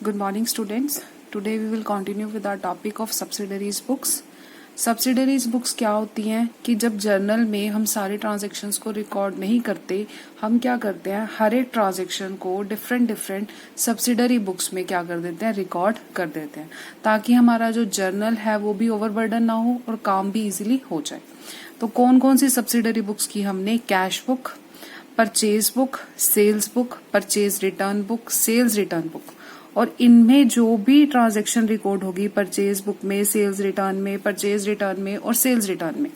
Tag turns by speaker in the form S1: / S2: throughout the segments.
S1: Good morning, students. Today we will continue with our topic of subsidiaries books. Subsidiaries books क्या होती हैं कि जब जर्नल में हम सारे ट्रांजैक्शंस को रिकॉर्ड नहीं करते, हम क्या करते हैं, हर एक ट्रांजैक्शन को डिफरेंट सब्सिडरी बुक्स में क्या कर देते हैं, रिकॉर्ड कर देते हैं, ताकि हमारा जो जर्नल है वो भी ओवरबर्डन ना हो और काम भी इजीली हो जाए। तो कौन कौन सी सब्सिडरी बुक्स की हमने, cash book, purchase book, sales book, purchase return book, sales return book, और इनमें जो भी ट्रांजैक्शन रिकॉर्ड होगी परचेज बुक में, सेल्स रिटर्न में, परचेज रिटर्न में और सेल्स रिटर्न में,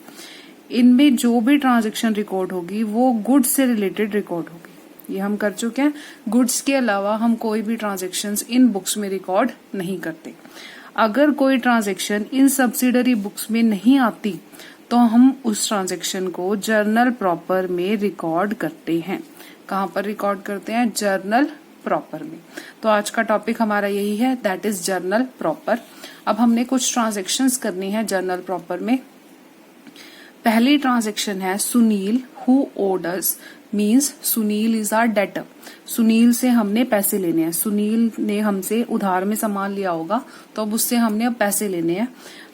S1: इनमें जो भी ट्रांजैक्शन रिकॉर्ड होगी वो गुड्स से रिलेटेड रिकॉर्ड होगी। ये हम कर चुके हैं। गुड्स के अलावा हम कोई भी ट्रांजैक्शंस इन बुक्स में रिकॉर्ड नहीं करते। अगर कोई ट्रांजैक्शन इन सब्सिडरी बुक्स में नहीं आती तो हम उस ट्रांजैक्शन को जर्नल प्रॉपर में रिकॉर्ड करते हैं। कहाँ पर रिकॉर्ड करते हैं? जर्नल प्रॉपर में। तो आज का टॉपिक हमारा यही है, दैट इज जर्नल प्रॉपर। अब हमने कुछ ट्रांजैक्शंस करनी है जर्नल प्रॉपर में। पहली ट्रांजैक्शन है Sunil who owed us, means Sunil is our debtor. Sunil से हमने पैसे लेने हैं। सुनील ने हमसे उधार में सामान लिया होगा, तो अब उससे हमने अब पैसे लेने हैं।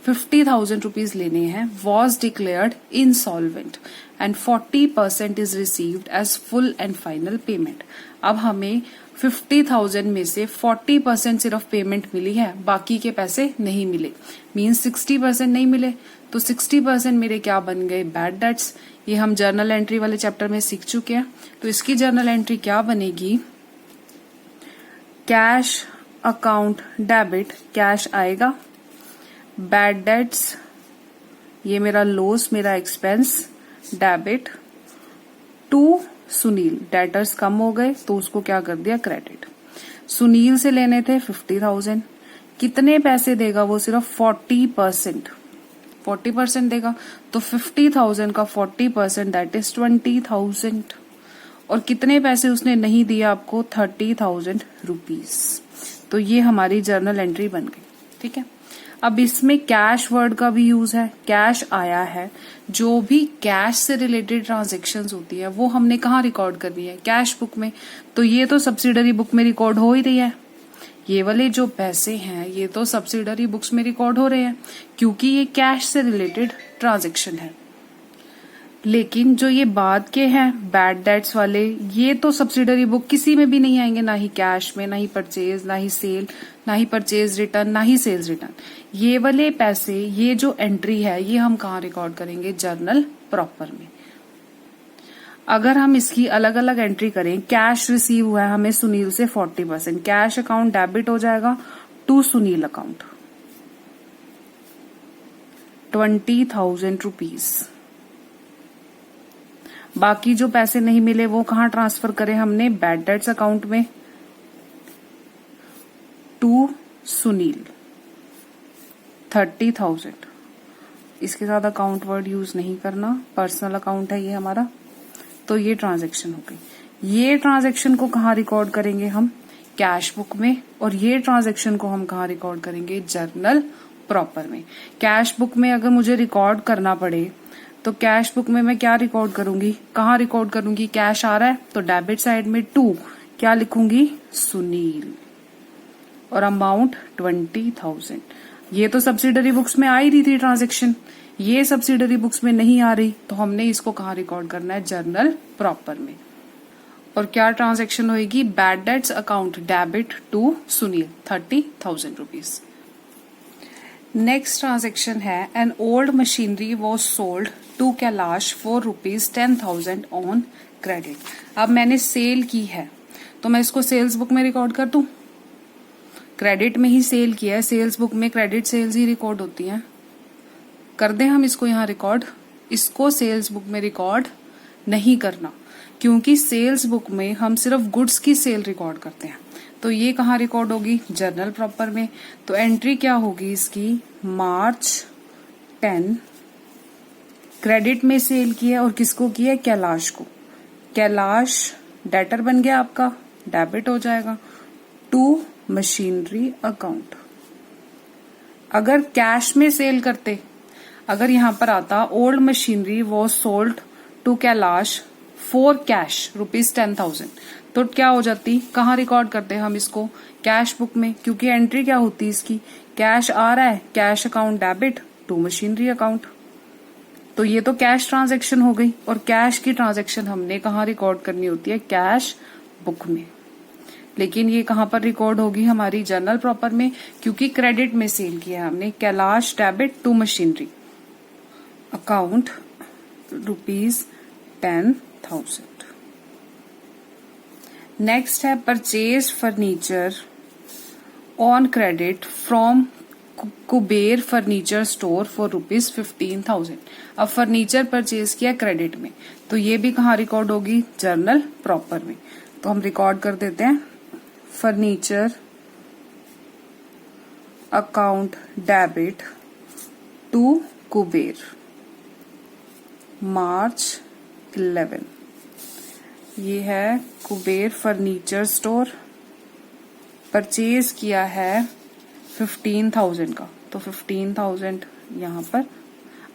S1: 50,000 रुपीज लेने हैं। Was declared insolvent and 40% is received as full and final payment. अब हमें 50,000 में से 40% सिर्फ पेमेंट मिली है, बाकी के पैसे नहीं मिले, मीन्स 60% नहीं मिले। तो 60% मेरे क्या बन गए? Bad debts. ये हम जर्नल एंट्री वाले चैप्टर में सीख चुके हैं। तो इसकी जर्नल एंट्री क्या बनेगी? कैश अकाउंट डेबिट, कैश आएगा। बैड डेट्स, ये मेरा लॉस, मेरा expense, debit to Sunil. Debtors कम हो गए तो उसको क्या कर दिया? क्रेडिट। सुनील से लेने थे 50,000। कितने पैसे देगा वो? सिर्फ 40% देगा। तो 50,000 का 40% दैट इज 20,000। और कितने पैसे उसने नहीं दिया आपको? 30,000 रुपीज। तो ये हमारी जर्नल एंट्री बन गई। ठीक है। अब इसमें कैश वर्ड का भी यूज है। कैश आया है। जो भी कैश से रिलेटेड ट्रांजैक्शंस होती है वो हमने कहाँ रिकॉर्ड करनी है? कैश बुक में। तो ये तो सब्सिडरी बुक में रिकॉर्ड हो ही रही है। ये वाले जो पैसे हैं ये तो सब्सिडरी बुक्स में रिकॉर्ड हो रहे हैं, क्योंकि ये कैश से रिलेटेड ट्रांजैक्शन है। लेकिन जो ये बाद के हैं बैड डेट्स वाले, ये तो सब्सिडरी बुक किसी में भी नहीं आएंगे, ना ही कैश में, ना ही परचेज, ना ही सेल, ना ही परचेज रिटर्न, ना ही सेल्स रिटर्न। ये वाले पैसे, ये जो एंट्री है, ये हम कहाँ रिकॉर्ड करेंगे? जर्नल प्रॉपर में। अगर हम इसकी अलग अलग एंट्री करें, कैश रिसीव हुआ है हमें सुनील से 40%, कैश अकाउंट डेबिट हो जाएगा टू सुनील अकाउंट 20,000 रुपीज। बाकी जो पैसे नहीं मिले वो कहाँ ट्रांसफर करें हमने? बैड डेट्स अकाउंट में टू सुनील 30,000। इसके साथ अकाउंट वर्ड यूज नहीं करना, पर्सनल अकाउंट है ये हमारा। तो ये ट्रांजैक्शन हो गई। ये ट्रांजैक्शन को कहाँ रिकॉर्ड करेंगे हम? कैश बुक में। और ये ट्रांजैक्शन को हम कहाँ रिकॉर्ड करेंगे? जर्नल प्रॉपर में। कैश बुक में अगर मुझे रिकॉर्ड करना पड़े तो कैश बुक में मैं क्या रिकॉर्ड करूंगी? कहाँ रिकॉर्ड करूंगी? कैश आ रहा है तो डेबिट साइड में टू क्या लिखूंगी? सुनील, और अमाउंट 20,000। ये तो सब्सिडरी बुक्स में आ ही रही थी ट्रांजैक्शन, ये सब्सिडरी बुक्स में नहीं आ रही, तो हमने इसको कहाँ रिकॉर्ड करना है? जर्नल प्रॉपर में। और क्या ट्रांजैक्शन होगी? Bad debts account debit to Sunil 30,000 rupees. Next transaction है an old machinery was sold to Kailash for ₹10,000 on credit. अब मैंने सेल की है तो मैं इसको सेल्स बुक में रिकॉर्ड कर दूं? क्रेडिट में ही सेल किया है, सेल्स बुक में क्रेडिट सेल्स ही रिकॉर्ड होती हैं। कर दें हम इसको यहाँ रिकॉर्ड? इसको सेल्स बुक में रिकॉर्ड नहीं करना, क्योंकि सेल्स बुक में हम सिर्फ गुड्स की सेल रिकॉर्ड करते हैं। तो ये कहाँ रिकॉर्ड होगी? जर्नल प्रॉपर में। तो एंट्री क्या होगी इसकी? मार्च 10 क्रेडिट में सेल किया, और किसको किया? कैलाश को। कैलाश डेटर बन गया आपका, डेबिट हो जाएगा टू मशीनरी अकाउंट। अगर कैश में सेल करते, अगर यहां पर आता old machinery was sold to Kailash for cash ₹10,000, तो क्या हो जाती, कहाँ रिकॉर्ड करते हैं हम इसको, कैश बुक में, क्योंकि एंट्री क्या होती है इसकी, कैश आ रहा है, cash account debit to machinery account. तो ये तो कैश ट्रांजैक्शन हो गई, और कैश की ट्रांजैक्शन हमने कहाँ रिकॉर्ड करनी होती है, कैश बुक में। लेकिन ये कहाँ पर रिकॉर्ड होगी, हमारी जर्नल प्रॉपर में, क्योंकि क्रेडिट में सेल किया हमने, Kailash debit to machinery account ₹10,000। Next है purchase furniture on credit from Kuber furniture store for ₹15,000। अब फर्नीचर परचेज किया क्रेडिट में, तो ये भी कहाँ रिकॉर्ड होगी, जर्नल प्रॉपर में। तो हम रिकॉर्ड कर देते हैं, furniture account debit to Kuber March 11। ये है कुबेर फर्नीचर स्टोर, परचेज किया है 15,000 का, तो 15,000 यहाँ पर।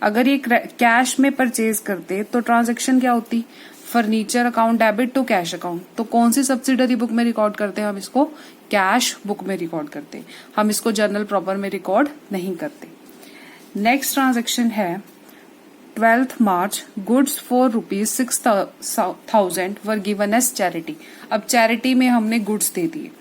S1: अगर ये कैश में परचेज करते तो ट्रांजैक्शन क्या होती, furniture account debit to cash account. तो कौन सी सब्सिडरी बुक में रिकॉर्ड करते हैं हम इसको, कैश बुक में रिकॉर्ड करते हैं, हम इसको जर्नल प्रॉपर में रिकॉर्ड नहीं करते। नेक्स्ट ट्रांजैक्शन है 12th March, goods for ₹6,000 were given as charity. अब चैरिटी में हमने गुड्स दे दिए,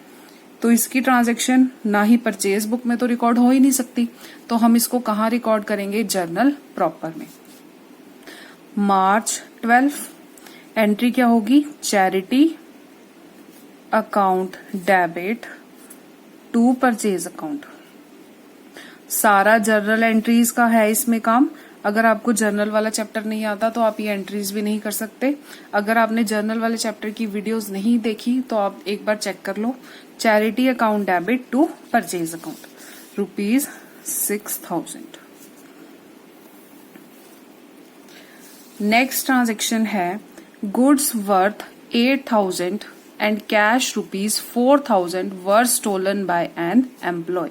S1: तो इसकी ट्रांजैक्शन ना ही परचेज बुक में तो रिकॉर्ड हो ही नहीं सकती, तो हम इसको कहाँ रिकॉर्ड करेंगे, जर्नल प्रॉपर में। March 12, एंट्री क्या होगी, charity account debit to purchase account. सारा जर्नल एंट्रीज का है इसमें काम। अगर आपको जर्नल वाला चैप्टर नहीं आता तो आप ये एंट्रीज भी नहीं कर सकते। अगर आपने जर्नल वाले चैप्टर की वीडियोस नहीं देखी तो आप एक बार चेक कर लो। Charity account debit to purchase account ₹6,000। Next transaction है goods worth 8,000 and cash ₹4,000 were stolen by an employ.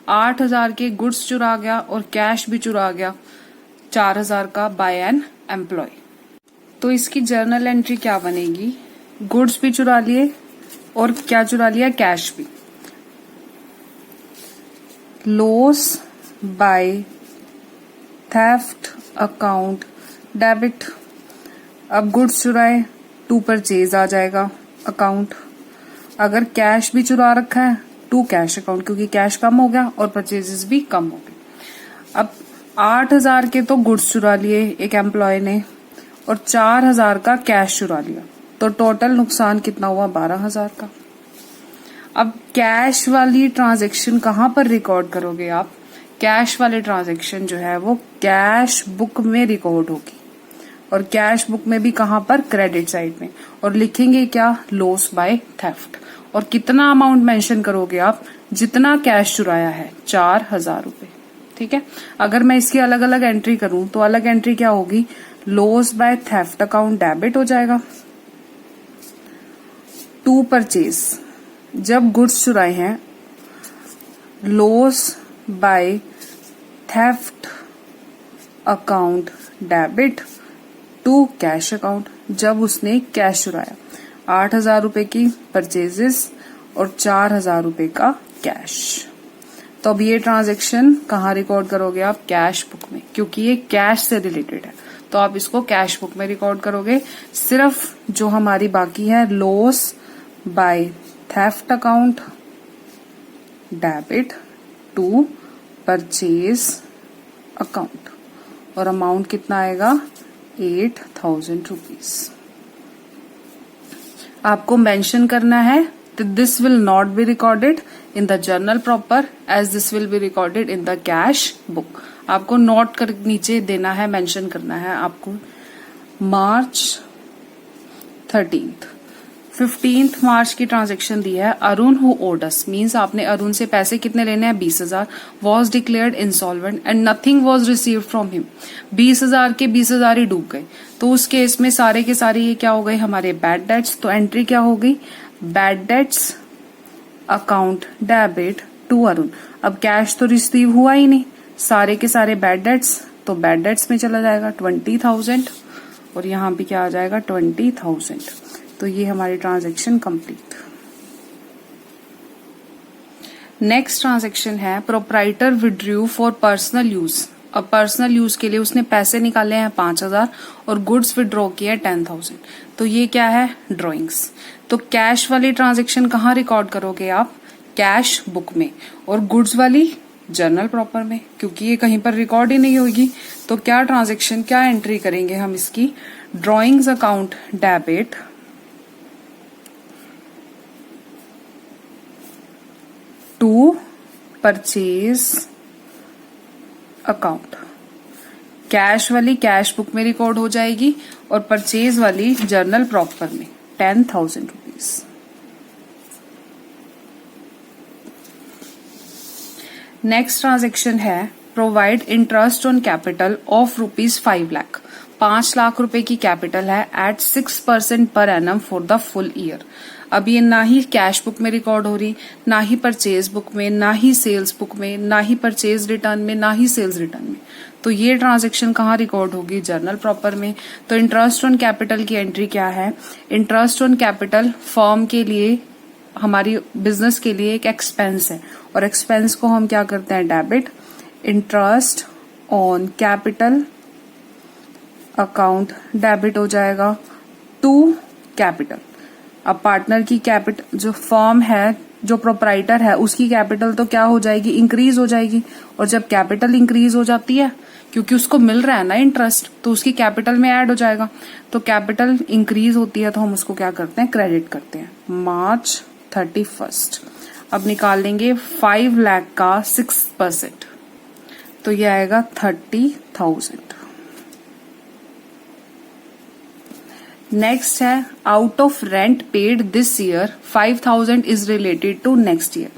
S1: 8,000 के गुड्स चुरा गया और कैश भी चुरा गया 4,000 का बाय एन एम्प्लॉय। तो इसकी जर्नल एंट्री क्या बनेगी, गुड्स भी चुरा लिए और क्या चुरा लिया, कैश भी। Loss by theft account debit. अब गुड्स चुराए टू परचेज आ जाएगा अकाउंट। अगर कैश भी चुरा रखा है टू कैश अकाउंट, क्योंकि कैश कम हो गया और परचेजेस भी कम हो गए। अब 8,000 के तो गुड्स चुरा लिए एक एम्प्लॉय ने और 4,000 का कैश चुरा लिया, तो टोटल नुकसान कितना हुआ, 12,000 का। अब कैश वाली ट्रांजैक्शन कहाँ पर रिकॉर्ड करोगे आप, कैश वाली ट्रांजैक्शन जो है वो कैश बुक में रिकॉर्ड होगी, और कैश बुक में भी कहाँ पर, क्रेडिट साइड में। और लिखेंगे क्या, लॉस बाय थेफ्ट। और कितना अमाउंट मेंशन करोगे आप, जितना कैश चुराया है 4,000 रुपए। ठीक है। अगर मैं इसकी अलग अलग एंट्री करूं तो अलग एंट्री क्या होगी, loss by theft account debit हो जाएगा टू परचेज। जब गुड्स चुराए हैं, loss by theft account debit to cash account. जब उसने कैश चुराया, 8,000 रुपए की परचेजेस और 4,000 रुपए का कैश। तो अब ये ट्रांजैक्शन कहाँ रिकॉर्ड करोगे आप, कैश बुक में, क्योंकि ये कैश से रिलेटेड है, तो आप इसको कैश बुक में रिकॉर्ड करोगे। सिर्फ जो हमारी बाकी है, loss by theft account debit to purchase account, और अमाउंट कितना आएगा, 8,000 रुपीज। आपको मेंशन करना है that this will not be recorded in the journal proper as this will be recorded in the cash book। आपको नोट कर नीचे देना है, मेंशन करना है आपको। March 13th 15th मार्च की ट्रांजेक्शन दी है, Arun who owed us, means आपने अरुण से पैसे कितने लेने हैं, 20,000, was declared insolvent and nothing was received from him. 20,000 के 20,000 ही डूब गए, तो उस केस में सारे के सारे ये क्या हो गए, हमारे बैड डेट्स। तो एंट्री क्या हो गई, bad debts account debit to Arun. अब कैश तो रिसीव हुआ ही नहीं, सारे के सारे बैड डेट्स, तो बैड डेट्स में चला जाएगा 20,000, और यहाँ भी क्या आ जाएगा 20,000। तो ये हमारी ट्रांजैक्शन कंप्लीट। नेक्स्ट ट्रांजैक्शन है proprietor withdrew for personal use. अब पर्सनल यूज के लिए उसने पैसे निकाले हैं 5,000 और गुड्स विड्रॉ किए हैं 10,000। तो ये क्या है? ड्रॉइंग्स। तो कैश वाली ट्रांजैक्शन कहाँ रिकॉर्ड करोगे आप? कैश बुक में। और गुड्स वाली जर्नल प्रॉपर में, क्योंकि ये कहीं पर रिकॉर्ड ही नहीं होगी। तो क्या ट्रांजैक्शन, क्या एंट्री करेंगे हम इसकी? Drawings account debit to purchase account. Cash वाली कैश बुक में रिकॉर्ड हो जाएगी और परचेज वाली जर्नल प्रॉपर में 10,000 रुपीज। नेक्स्ट ट्रांजैक्शन है provide interest on capital of ₹5 lakh. 5 lakh रुपए की कैपिटल है at 6% per annum for the full year. अब ये ना ही कैश बुक में रिकॉर्ड हो रही, ना ही परचेज बुक में, ना ही सेल्स बुक में, ना ही परचेज रिटर्न में, ना ही सेल्स रिटर्न में। तो ये ट्रांजैक्शन कहाँ रिकॉर्ड होगी? जर्नल प्रॉपर में। तो इंटरेस्ट ऑन कैपिटल की एंट्री क्या है? इंटरेस्ट ऑन कैपिटल फर्म के लिए, हमारी बिजनेस के लिए एक एक्सपेंस है और एक्सपेंस को हम क्या करते हैं? Debit. Interest on capital account debit हो जाएगा टू कैपिटल। अब पार्टनर की कैपिटल, जो फर्म है, जो प्रोप्राइटर है, उसकी कैपिटल तो क्या हो जाएगी? इंक्रीज हो जाएगी। और जब कैपिटल इंक्रीज हो जाती है, क्योंकि उसको मिल रहा है ना इंटरेस्ट, तो उसकी कैपिटल में ऐड हो जाएगा। तो कैपिटल इंक्रीज होती है तो हम उसको क्या करते हैं? क्रेडिट करते हैं। मार्च 31। अब निकाल लेंगे 5 लाख का 6%, तो ये आएगा 30,000। नेक्स्ट है out of rent paid this year 5,000 is related to next year.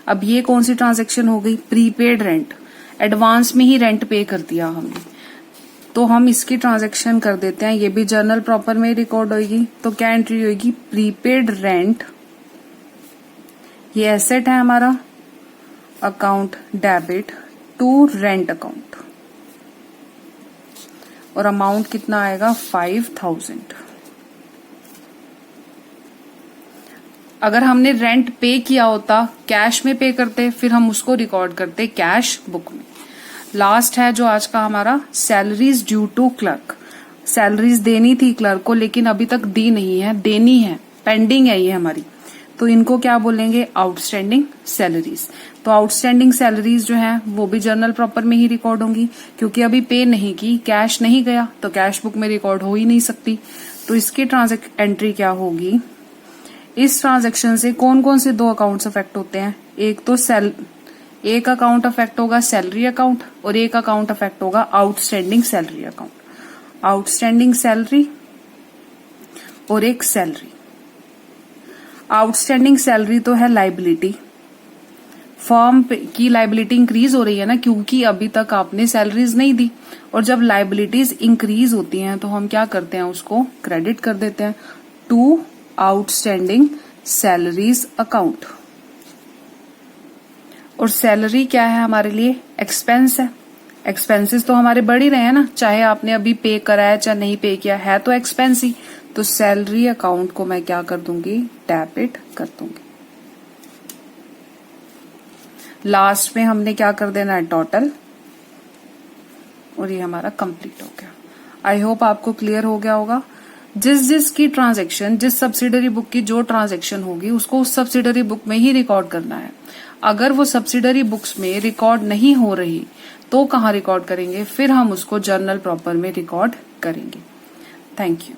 S1: अब ये कौन सी ट्रांजैक्शन हो गई? Prepaid rent. एडवांस में ही रेंट पे कर दिया हमने, तो हम इसकी ट्रांजैक्शन कर देते हैं। ये भी जर्नल प्रॉपर में रिकॉर्ड होगी। तो क्या एंट्री होगी? प्रीपेड रेंट, ये एसेट है हमारा, account debit to rent account, और अमाउंट कितना आएगा? 5,000। अगर हमने रेंट पे किया होता, कैश में पे करते, फिर हम उसको रिकॉर्ड करते कैश बुक में। लास्ट है जो आज का हमारा, salaries due to clerk. Salaries देनी थी क्लर्क को, लेकिन अभी तक दी नहीं है, देनी है, पेंडिंग है ये हमारी। तो इनको क्या बोलेंगे? Outstanding salaries. तो आउटस्टैंडिंग सैलरीज जो है वो भी जर्नल प्रॉपर में ही रिकॉर्ड होंगी, क्योंकि अभी पे नहीं की, कैश नहीं गया, तो कैश बुक में रिकॉर्ड हो ही नहीं सकती। तो इसकी एंट्री क्या होगी? इस ट्रांजैक्शन से कौन कौन से 2 अकाउंट्स अफेक्ट होते हैं? एक तो एक अकाउंट अफेक्ट होगा सैलरी अकाउंट, और एक अकाउंट अफेक्ट होगा outstanding salary account. Outstanding salary और एक सैलरी। आउटस्टैंडिंग सैलरी तो है लाइबिलिटी, फर्म की लाइबिलिटी इंक्रीज हो रही है ना, क्योंकि अभी तक आपने सैलरीज नहीं दी। और जब लाइबिलिटीज इंक्रीज होती हैं तो हम क्या करते हैं? उसको क्रेडिट कर देते हैं टू आउटस्टैंडिंग सैलरीज अकाउंट। और सैलरी क्या है हमारे लिए? एक्सपेंस है। एक्सपेंसेस तो हमारे बढ़ ही रहे हैं ना, चाहे आपने अभी पे करा है चाहे नहीं पे किया है, तो एक्सपेंस ही। तो सैलरी अकाउंट को मैं क्या कर दूंगी? डेबिट कर दूंगी। लास्ट में हमने क्या कर देना है? टोटल। और ये हमारा कंप्लीट हो गया। आई होप आपको क्लियर हो गया होगा। जिस की ट्रांजैक्शन, जिस सब्सिडरी बुक की जो ट्रांजैक्शन होगी, उसको उस सब्सिडरी बुक में ही रिकॉर्ड करना है। अगर वो सब्सिडरी बुक्स में रिकॉर्ड नहीं हो रही तो कहाँ रिकॉर्ड करेंगे? फिर हम उसको जर्नल प्रॉपर में रिकॉर्ड करेंगे। Thank you.